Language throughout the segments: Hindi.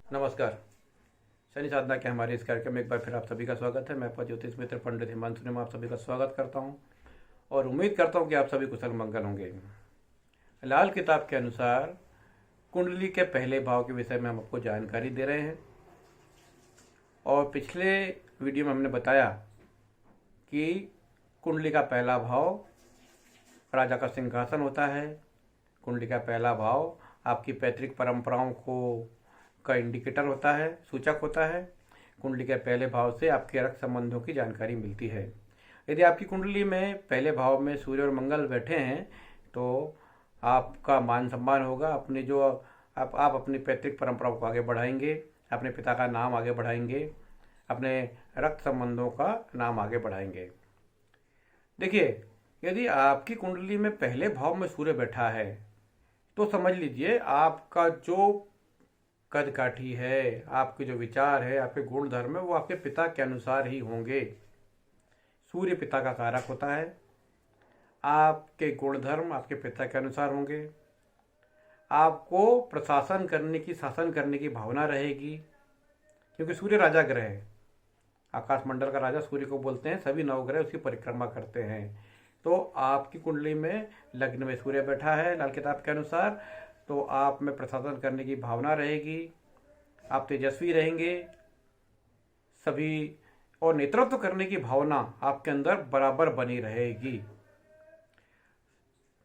नमस्कार। शनि साधना के हमारे इस कार्यक्रम में एक बार फिर आप सभी का स्वागत है। मैं आपका ज्योतिष मित्र पंडित हिमांशु ने आप सभी का स्वागत करता हूं और उम्मीद करता हूं कि आप सभी कुशल मंगल होंगे। लाल किताब के अनुसार कुंडली के पहले भाव के विषय में हम आपको जानकारी दे रहे हैं और पिछले वीडियो में हमने बताया कि कुंडली का पहला भाव राजा का सिंहासन होता है। कुंडली का पहला भाव आपकी पैतृक परंपराओं का इंडिकेटर होता है, सूचक होता है। कुंडली के पहले भाव से आपके रक्त संबंधों की जानकारी मिलती है। यदि आपकी कुंडली में पहले भाव में सूर्य और मंगल बैठे हैं तो आपका मान सम्मान होगा। अपने जो आप अपनी पैतृक परंपराओं को आगे बढ़ाएंगे, अपने पिता का नाम आगे बढ़ाएंगे, अपने रक्त संबंधों का नाम आगे बढ़ाएंगे। देखिए, यदि आपकी कुंडली में पहले भाव में सूर्य बैठा है तो समझ लीजिए आपका जो कद काठी है, आपके जो विचार है, आपके गुण धर्म है, वो आपके पिता के अनुसार ही होंगे। सूर्य पिता का कारक होता है। आपके गुण धर्म आपके पिता के अनुसार होंगे। आपको प्रशासन करने की, शासन करने की भावना रहेगी, क्योंकि सूर्य राजा ग्रह है। आकाश मंडल का राजा सूर्य को बोलते हैं। सभी नवग्रह उसकी परिक्रमा करते हैं। तो आपकी कुंडली में लग्न में सूर्य बैठा है लाल किताब के अनुसार, तो आप में प्रशासन करने की भावना रहेगी। आप तेजस्वी रहेंगे सभी, और नेतृत्व करने की भावना आपके अंदर बराबर बनी रहेगी।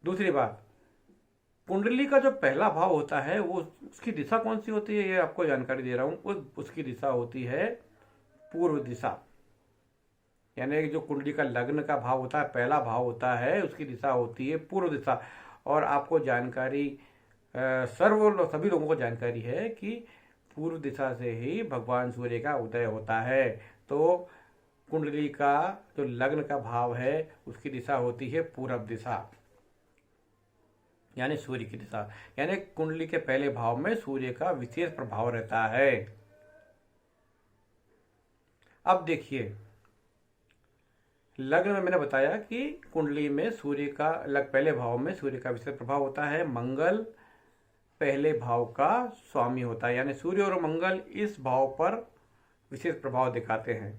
दूसरी बात, कुंडली का जो पहला भाव होता है वो उसकी दिशा कौन सी होती है, ये आपको जानकारी दे रहा हूं। उसकी दिशा होती है पूर्व दिशा। यानी जो कुंडली का लग्न का भाव होता है, पहला भाव होता है, उसकी दिशा होती है पूर्व दिशा। और आपको जानकारी सभी लोगों को जानकारी है कि पूर्व दिशा से ही भगवान सूर्य का उदय होता है। तो कुंडली का जो लग्न का भाव है उसकी दिशा होती है पूर्व दिशा, यानी सूर्य की दिशा। यानी कुंडली के पहले भाव में सूर्य का विशेष प्रभाव रहता है। अब देखिए, लग्न में मैंने बताया कि कुंडली में सूर्य का पहले भाव में सूर्य का विशेष प्रभाव होता है। मंगल पहले भाव का स्वामी होता है, यानी सूर्य और मंगल इस भाव पर विशेष प्रभाव दिखाते हैं।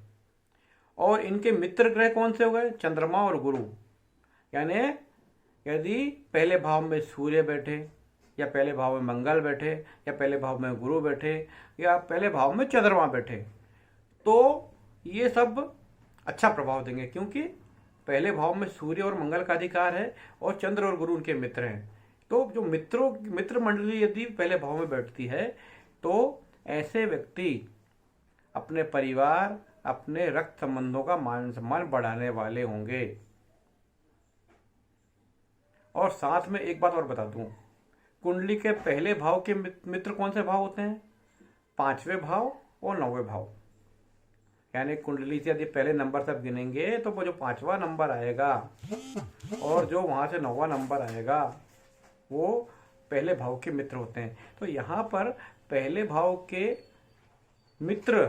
और इनके मित्र ग्रह कौन से हो गए? चंद्रमा और गुरु। यानी यदि पहले भाव में सूर्य बैठे, या पहले भाव में मंगल बैठे, या पहले भाव में गुरु बैठे, या पहले भाव में चंद्रमा बैठे, तो ये सब अच्छा प्रभाव देंगे, क्योंकि पहले भाव में सूर्य और मंगल का अधिकार है और चंद्र और गुरु उनके मित्र हैं। तो जो मित्र मंडली यदि पहले भाव में बैठती है तो ऐसे व्यक्ति अपने परिवार, अपने रक्त संबंधों का मान सम्मान बढ़ाने वाले होंगे। और साथ में एक बात और बता दूं, कुंडली के पहले भाव के मित्र कौन से भाव होते हैं? 5वें भाव और 9वें भाव। यानी कुंडली से यदि पहले नंबर सब गिनेंगे तो वो जो 5वां नंबर आएगा और जो वहां से 9वां नंबर आएगा वो पहले भाव के मित्र होते हैं। तो यहाँ पर पहले भाव के मित्र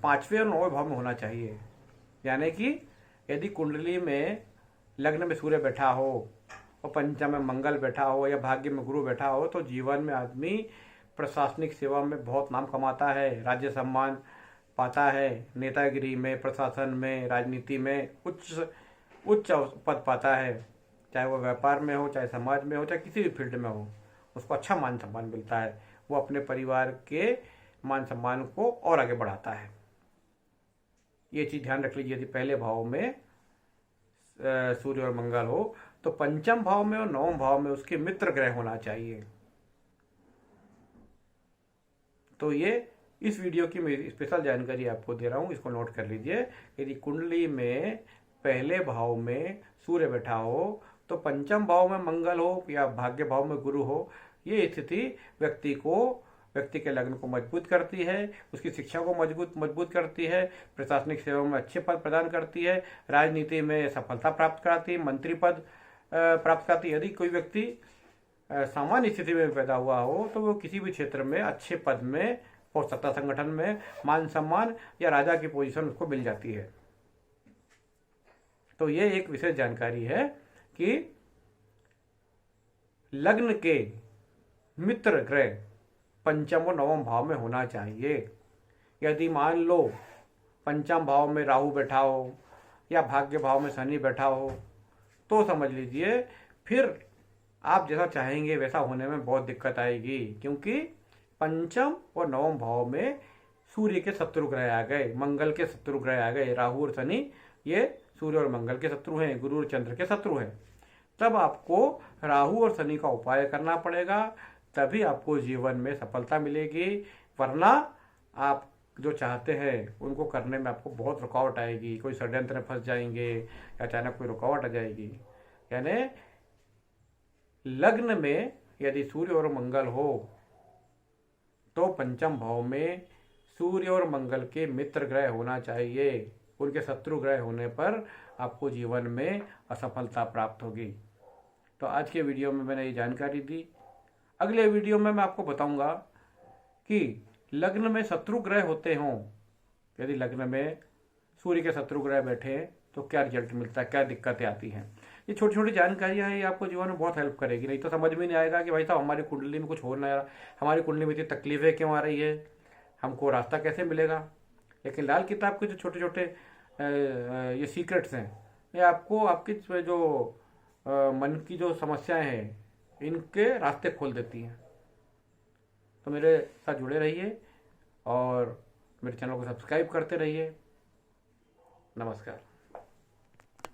5वें और 9वें भाव में होना चाहिए। यानी कि यदि कुंडली में लग्न में सूर्य बैठा हो और पंचम में मंगल बैठा हो या भाग्य में गुरु बैठा हो तो जीवन में आदमी प्रशासनिक सेवा में बहुत नाम कमाता है, राज्य सम्मान पाता है, नेतागिरी में, प्रशासन में, राजनीति में उच्च पद पाता है। चाहे वो व्यापार में हो, चाहे समाज में हो, चाहे किसी भी फील्ड में हो, उसको अच्छा मान सम्मान मिलता है। वो अपने परिवार के मान सम्मान को और आगे बढ़ाता है। ये चीज ध्यान रख लीजिए। यदि पहले भाव में सूर्य और मंगल हो तो पंचम भाव में और 9वें भाव में उसके मित्र ग्रह होना चाहिए। तो ये इस वीडियो की मेरी स्पेशल जानकारी आपको दे रहा हूं, इसको नोट कर लीजिए। यदि कुंडली में पहले भाव में सूर्य बैठा हो तो पंचम भाव में मंगल हो या भाग्य भाव में गुरु हो, ये स्थिति व्यक्ति के लग्न को मजबूत करती है, उसकी शिक्षा को मजबूत करती है, प्रशासनिक सेवा में अच्छे पद प्रदान करती है, राजनीति में सफलता प्राप्त कराती है, मंत्री पद प्राप्त कराती है। यदि कोई व्यक्ति सामान्य स्थिति में पैदा हुआ हो तो वो किसी भी क्षेत्र में अच्छे पद में और सत्ता संगठन में मान सम्मान या राजा की पोजीशन उसको मिल जाती है। तो ये एक विशेष जानकारी है कि लग्न के मित्र ग्रह पंचम और नवम भाव में होना चाहिए। यदि मान लो पंचम भाव में राहु बैठा हो या भाग्य भाव में शनि बैठा हो तो समझ लीजिए फिर आप जैसा चाहेंगे वैसा होने में बहुत दिक्कत आएगी, क्योंकि पंचम और नवम भाव में सूर्य के शत्रु ग्रह आ गए, मंगल के शत्रु ग्रह आ गए। राहु और शनि ये सूर्य और मंगल के शत्रु हैं, गुरु और चंद्र के शत्रु हैं। तब आपको राहु और शनि का उपाय करना पड़ेगा, तभी आपको जीवन में सफलता मिलेगी। वरना आप जो चाहते हैं उनको करने में आपको बहुत रुकावट आएगी, कोई षड्यंत्र में फंस जाएंगे या अचानक कोई रुकावट आ जाएगी। यानी लग्न में यदि सूर्य और मंगल हो तो पंचम भाव में सूर्य और मंगल के मित्र ग्रह होना चाहिए। उनके शत्रु ग्रह होने पर आपको जीवन में असफलता प्राप्त होगी। तो आज के वीडियो में मैंने ये जानकारी दी। अगले वीडियो में मैं आपको बताऊंगा कि लग्न में शत्रु ग्रह होते हों, यदि लग्न में सूर्य के शत्रु ग्रह बैठे हैं तो क्या रिजल्ट मिलता है, क्या दिक्कतें आती हैं। ये छोटी छोटी जानकारियां हैं, ये आपको जीवन में बहुत हेल्प करेगी। नहीं तो समझ में नहीं आएगा कि भाई साहब हमारी कुंडली में कुछ हो ना रहा, हमारी कुंडली में इतनी तकलीफें क्यों आ रही है, हमको रास्ता कैसे मिलेगा। लेकिन लाल किताब के जो छोटे छोटे ये सीक्रेट्स हैं, ये आपको आपकी जो मन की जो समस्याएं हैं इनके रास्ते खोल देती हैं। तो मेरे साथ जुड़े रहिए और मेरे चैनल को सब्सक्राइब करते रहिए। नमस्कार।